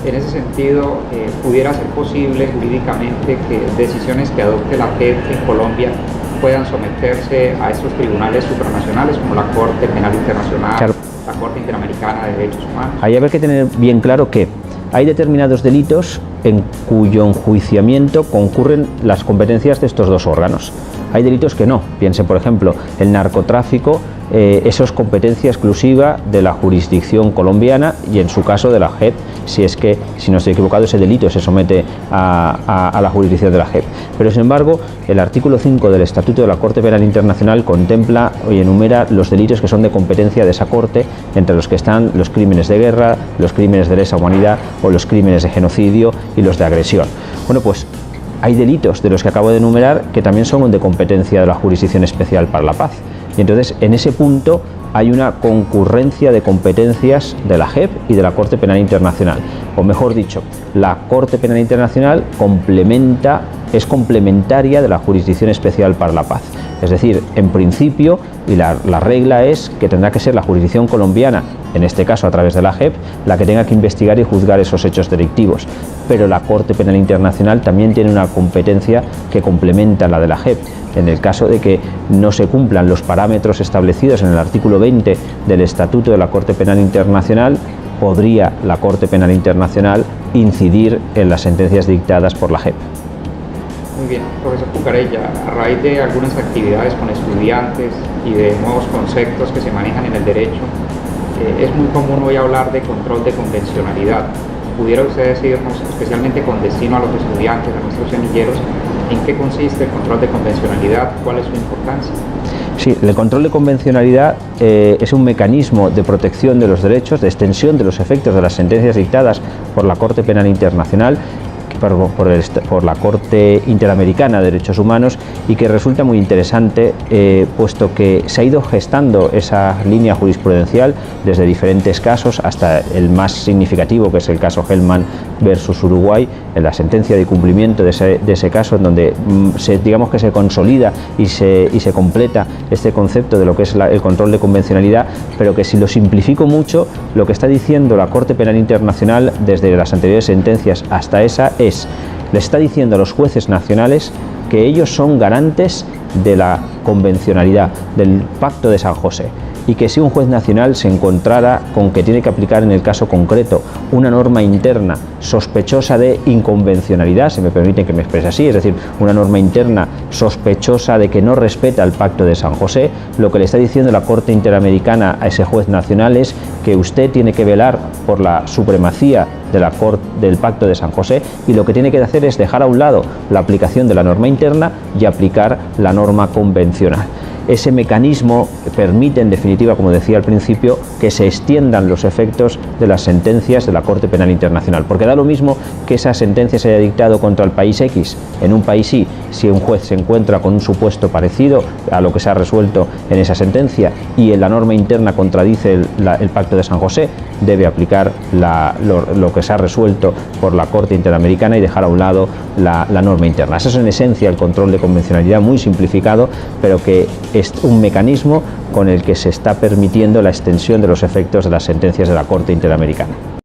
En ese sentido, ¿pudiera ser posible jurídicamente que decisiones que adopte la JEP en Colombia puedan someterse a estos tribunales supranacionales como la Corte Penal Internacional, claro, la Corte Interamericana de Derechos Humanos? Ahí hay que tener bien claro que hay determinados delitos en cuyo enjuiciamiento concurren las competencias de estos dos órganos. Hay delitos que no. Piensen, por ejemplo, el narcotráfico, eso es competencia exclusiva de la jurisdicción colombiana y en su caso de la JEP, si es que, si no estoy equivocado, ese delito se somete a la jurisdicción de la JEP. Pero sin embargo, el artículo 5 del Estatuto de la Corte Penal Internacional contempla y enumera los delitos que son de competencia de esa Corte, entre los que están los crímenes de guerra, los crímenes de lesa humanidad o los crímenes de genocidio y los de agresión. Bueno, pues hay delitos de los que acabo de enumerar que también son de competencia de la Jurisdicción Especial para la Paz. Y entonces, en ese punto hay una concurrencia de competencias de la JEP y de la Corte Penal Internacional. O mejor dicho, la Corte Penal Internacional es complementaria de la Jurisdicción Especial para la Paz. Es decir, en principio, y la regla es que tendrá que ser la jurisdicción colombiana, en este caso a través de la JEP, la que tenga que investigar y juzgar esos hechos delictivos. Pero la Corte Penal Internacional también tiene una competencia que complementa la de la JEP. En el caso de que no se cumplan los parámetros establecidos en el artículo 20 del Estatuto de la Corte Penal Internacional, podría la Corte Penal Internacional incidir en las sentencias dictadas por la JEP. Muy bien, profesor Cucarella, a raíz de algunas actividades con estudiantes y de nuevos conceptos que se manejan en el derecho, es muy común hoy hablar de control de convencionalidad. ¿Pudiera usted decirnos, especialmente con destino a los estudiantes, a nuestros semilleros, en qué consiste el control de convencionalidad, cuál es su importancia? Sí, el control de convencionalidad es un mecanismo de protección de los derechos, de extensión de los efectos de las sentencias dictadas por la Corte Penal Internacional, por la Corte Interamericana de Derechos Humanos, y que resulta muy interesante puesto que se ha ido gestando esa línea jurisprudencial desde diferentes casos hasta el más significativo, que es el caso Hellman versus Uruguay, en la sentencia de cumplimiento de ese caso, en donde digamos que se consolida y se completa este concepto de lo que es el control de convencionalidad, pero que, si lo simplifico mucho, lo que está diciendo la Corte Penal Internacional desde las anteriores sentencias hasta esa le está diciendo a los jueces nacionales que ellos son garantes de la convencionalidad, del Pacto de San José, y que si un juez nacional se encontrara con que tiene que aplicar en el caso concreto una norma interna sospechosa de inconvencionalidad, si me permiten que me exprese así, es decir, una norma interna sospechosa de que no respeta el Pacto de San José, lo que le está diciendo la Corte Interamericana a ese juez nacional es que usted tiene que velar por la supremacía del Pacto de San José, y lo que tiene que hacer es dejar a un lado la aplicación de la norma interna y aplicar la norma convencional. Ese mecanismo permite, en definitiva, como decía al principio, que se extiendan los efectos de las sentencias de la Corte Penal Internacional, porque da lo mismo que esa sentencia se haya dictado contra el país X en un país Y, si un juez se encuentra con un supuesto parecido a lo que se ha resuelto en esa sentencia y en la norma interna contradice el Pacto de San José, debe aplicar lo que se ha resuelto por la Corte Interamericana y dejar a un lado la norma interna. Eso es, en esencia, el control de convencionalidad muy simplificado, pero que es un mecanismo con el que se está permitiendo la extensión de los efectos de las sentencias de la Corte Interamericana.